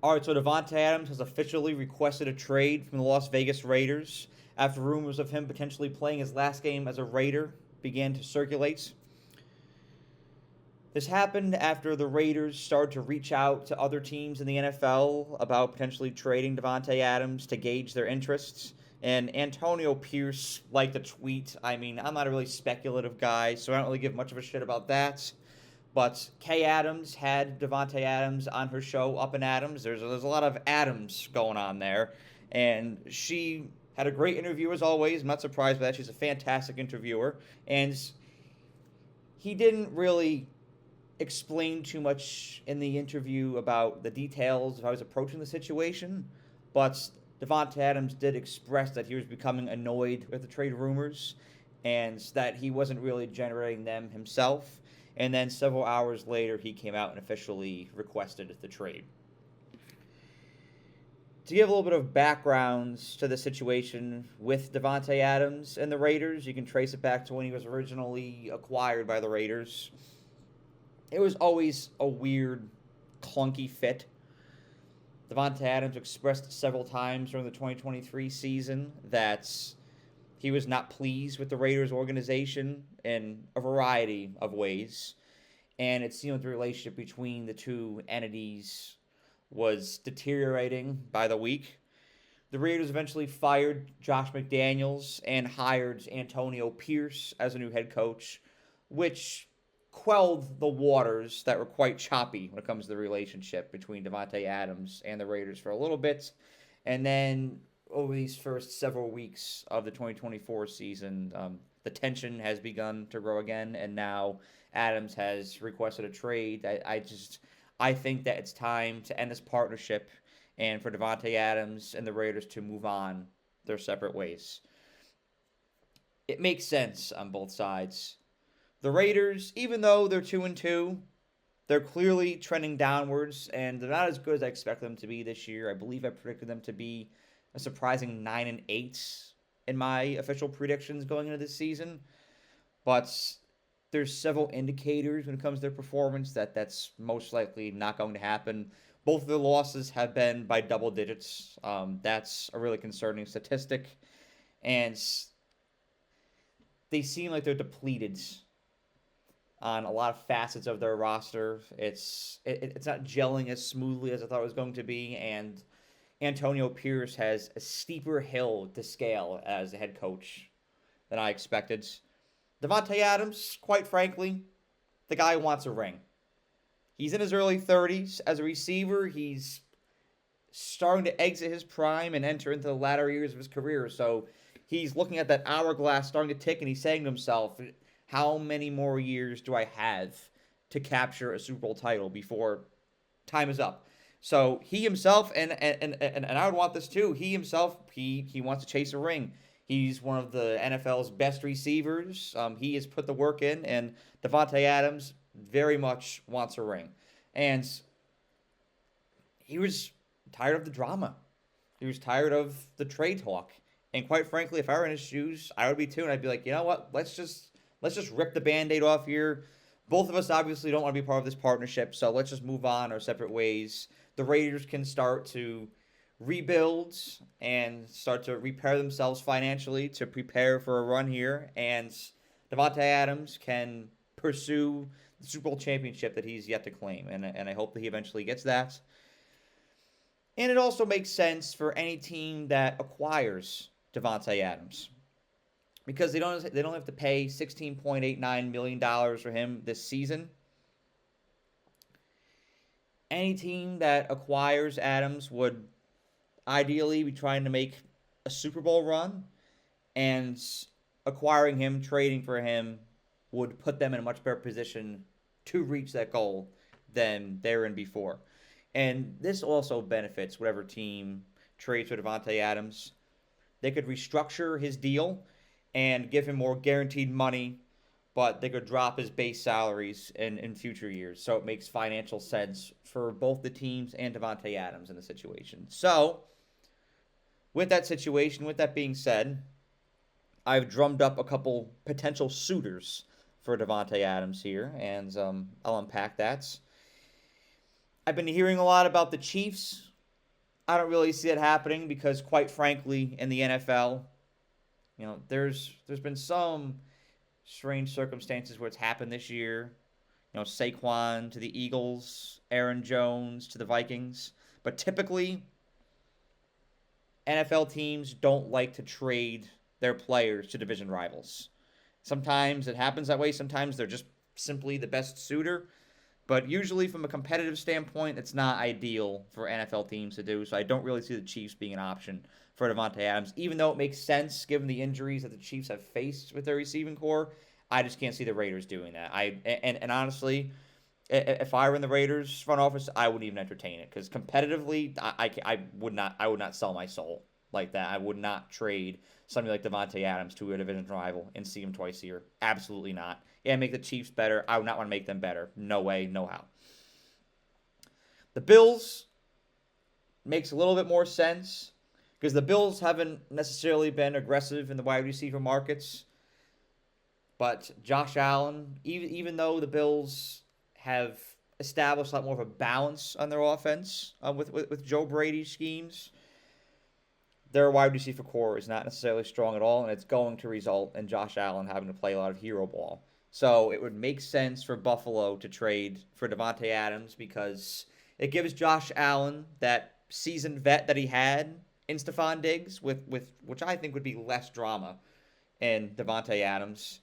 All right, so Davante Adams has officially requested a trade from the Las Vegas Raiders after rumors of him potentially playing his last game as a Raider began to circulate. This happened after the Raiders started to reach out to other teams in the NFL about potentially trading Davante Adams to gauge their interests. And Antonio Pierce liked a tweet. I mean, I'm not a really speculative guy, so I don't really give much of a shit about that. But Kay Adams had Davante Adams on her show, Up and Adams. There's a lot of Adams going on there, and she had a great interview as always. I'm not surprised by that. She's a fantastic interviewer, and he didn't really explain too much in the interview about the details of how he was approaching the situation, but Davante Adams did express that he was becoming annoyed with the trade rumors and that he wasn't really generating them himself. And then several hours later, he came out and officially requested the trade. To give a little bit of background to the situation with Davante Adams and the Raiders, you can trace it back to when he was originally acquired by the Raiders. It was always a weird, clunky fit. Davante Adams expressed several times during the 2023 season that he was not pleased with the Raiders organization in a variety of ways. And it seemed like the relationship between the two entities was deteriorating by the week. The Raiders eventually fired Josh McDaniels and hired Antonio Pierce as a new head coach, which quelled the waters that were quite choppy when it comes to the relationship between Davante Adams and the Raiders for a little bit. And then over these first several weeks of the 2024 season, the tension has begun to grow again, and now Adams has requested a trade. I think that it's time to end this partnership and for Davante Adams and the Raiders to move on their separate ways. It makes sense on both sides. The Raiders, even though they're 2-2, they're clearly trending downwards, and they're not as good as I expect them to be this year. I believe I predicted them to be a surprising 9-8 in my official predictions going into this season. But there's several indicators when it comes to their performance that that's most likely not going to happen. Both of their losses have been by double digits. That's a really concerning statistic, and they seem like they're depleted on a lot of facets of their roster. It's not gelling as smoothly as I thought it was going to be, and Antonio Pierce has a steeper hill to scale as a head coach than I expected. Davante Adams, quite frankly, the guy wants a ring. He's in his early 30s. As a receiver, he's starting to exit his prime and enter into the latter years of his career. So he's looking at that hourglass starting to tick, and he's saying to himself, how many more years do I have to capture a Super Bowl title before time is up? So he himself, and I would want this too, he himself, he wants to chase a ring. He's one of the NFL's best receivers. He has put the work in, and Davante Adams very much wants a ring. And he was tired of the drama. He was tired of the trade talk. And quite frankly, if I were in his shoes, I would be too. And I'd be like, you know what? Let's just rip the Band-Aid off here. Both of us obviously don't want to be part of this partnership, so let's just move on our separate ways. The Raiders can start to rebuild and start to repair themselves financially to prepare for a run here, and Davante Adams can pursue the Super Bowl championship that he's yet to claim, and I hope that he eventually gets that. And it also makes sense for any team that acquires Davante Adams, because they don't have to pay $16.89 million for him this season. Any team that acquires Adams would ideally be trying to make a Super Bowl run, and acquiring him, trading for him, would put them in a much better position to reach that goal than they were in before. And this also benefits whatever team trades for Davante Adams. They could restructure his deal and give him more guaranteed money, but they could drop his base salaries in future years. So it makes financial sense for both the teams and Davante Adams in the situation. So, with that being said, I've drummed up a couple potential suitors for Davante Adams here, and I'll unpack that. I've been hearing a lot about the Chiefs I don't really see it happening because, quite frankly, in the NFL, there's been some strange circumstances where it's happened this year. Saquon to the Eagles, Aaron Jones to the Vikings. But typically, NFL teams don't like to trade their players to division rivals. Sometimes it happens that way. Sometimes they're just simply the best suitor. But usually, from a competitive standpoint, it's not ideal for NFL teams to do. So I don't really see the Chiefs being an option for Davante Adams, even though it makes sense given the injuries that the Chiefs have faced with their receiving core. I just can't see the Raiders doing that. And honestly, if I were in the Raiders front office, I wouldn't even entertain it because competitively, I would not sell my soul like that. I would not trade somebody like Davante Adams to a division rival and see him twice a year. Absolutely not. Yeah, make the Chiefs better. I would not want to make them better. No way, no how. The Bills makes a little bit more sense because the Bills haven't necessarily been aggressive in the wide receiver markets. But Josh Allen, even though the Bills have established a lot more of a balance on their offense with Joe Brady's schemes, their wide receiver core is not necessarily strong at all, and it's going to result in Josh Allen having to play a lot of hero ball. So it would make sense for Buffalo to trade for Davante Adams because it gives Josh Allen that seasoned vet that he had in Stephon Diggs, with which I think would be less drama in Davante Adams.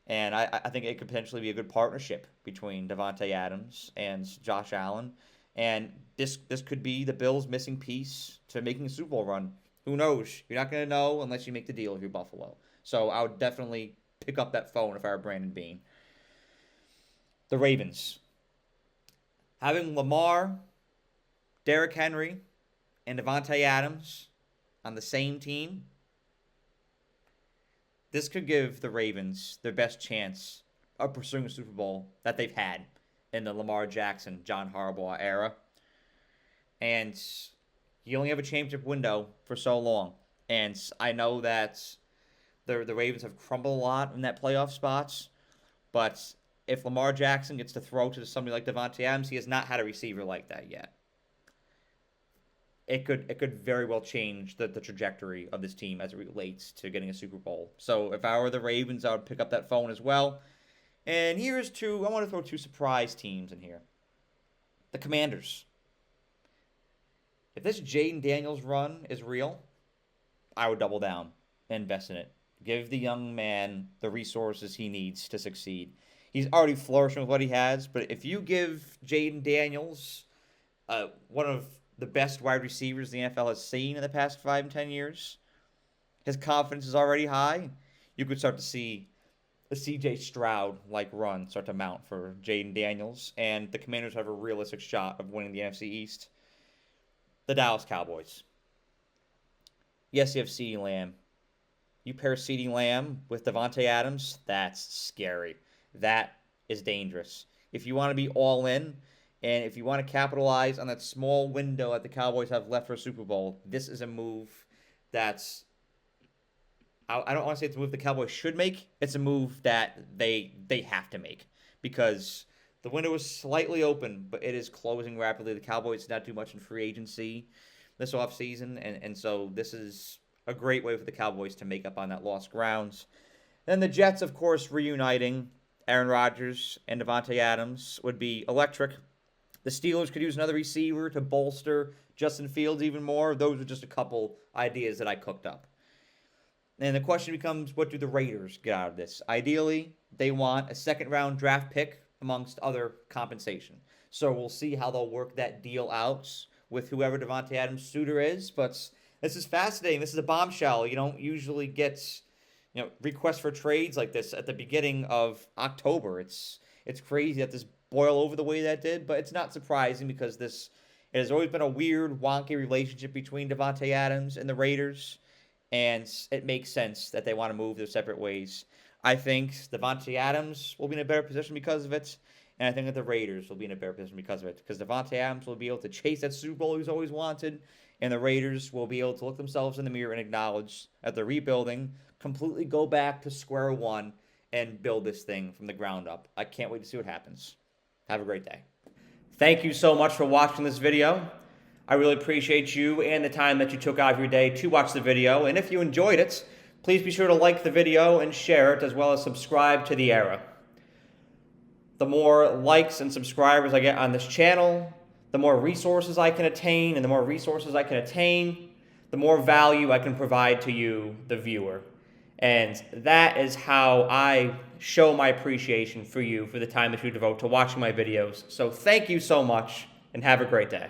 And I think it could potentially be a good partnership between Davante Adams and Josh Allen. And this could be the Bills' missing piece to making a Super Bowl run. Who knows? You're not going to know unless you make the deal if you're Buffalo. So I would definitely pick up that phone if I were Brandon Beane. The Ravens. Having Lamar, Derrick Henry, and Davante Adams on the same team, this could give the Ravens their best chance of pursuing a Super Bowl that they've had in the Lamar Jackson, John Harbaugh era. And you only have a championship window for so long. And I know that the Ravens have crumbled a lot in that playoff spots. But if Lamar Jackson gets to throw to somebody like Davante Adams, he has not had a receiver like that yet. It could very well change the trajectory of this team as it relates to getting a Super Bowl. So if I were the Ravens, I would pick up that phone as well. And I want to throw two surprise teams in here. The Commanders. If this Jaden Daniels run is real, I would double down and invest in it. Give the young man the resources he needs to succeed. He's already flourishing with what he has, but if you give Jaden Daniels one of the best wide receivers the NFL has seen in the past 5 and 10 years, his confidence is already high, you could start to see a C.J. Stroud-like run start to mount for Jaden Daniels, and the Commanders have a realistic shot of winning the NFC East. The Dallas Cowboys. Yes, you have CeeDee Lamb. You pair CeeDee Lamb with Davante Adams, that's scary. That is dangerous. If you want to be all in, and if you want to capitalize on that small window that the Cowboys have left for a Super Bowl, this is a move that's... I don't want to say it's a move the Cowboys should make. It's a move that they have to make. Because the window is slightly open, but it is closing rapidly. The Cowboys did not do much in free agency this offseason, and so this is a great way for the Cowboys to make up on that lost grounds. Then the Jets, of course, reuniting Aaron Rodgers and Davante Adams would be electric. The Steelers could use another receiver to bolster Justin Fields even more. Those are just a couple ideas that I cooked up. And the question becomes, what do the Raiders get out of this? Ideally, they want a second-round draft pick amongst other compensation. So we'll see how they'll work that deal out with whoever Davante Adams' suitor is. But this is fascinating. This is a bombshell. You don't usually get requests for trades like this at the beginning of October. It's crazy that this boil over the way that did, but it's not surprising because it has always been a weird, wonky relationship between Davante Adams and the Raiders, and it makes sense that they want to move their separate ways. I think Davante Adams will be in a better position because of it, and I think that the Raiders will be in a better position because of it, because Davante Adams will be able to chase that Super Bowl he's always wanted, and the Raiders will be able to look themselves in the mirror and acknowledge that they're rebuilding, completely go back to square one, and build this thing from the ground up. I can't wait to see what happens. Have a great day. Thank you so much for watching this video. I really appreciate you and the time that you took out of your day to watch the video. And if you enjoyed it, please be sure to like the video and share it, as well as subscribe to The Era. The more likes and subscribers I get on this channel, the more resources I can attain, and the more resources I can attain, the more value I can provide to you, the viewer. And that is how I show my appreciation for you for the time that you devote to watching my videos. So thank you so much, and have a great day.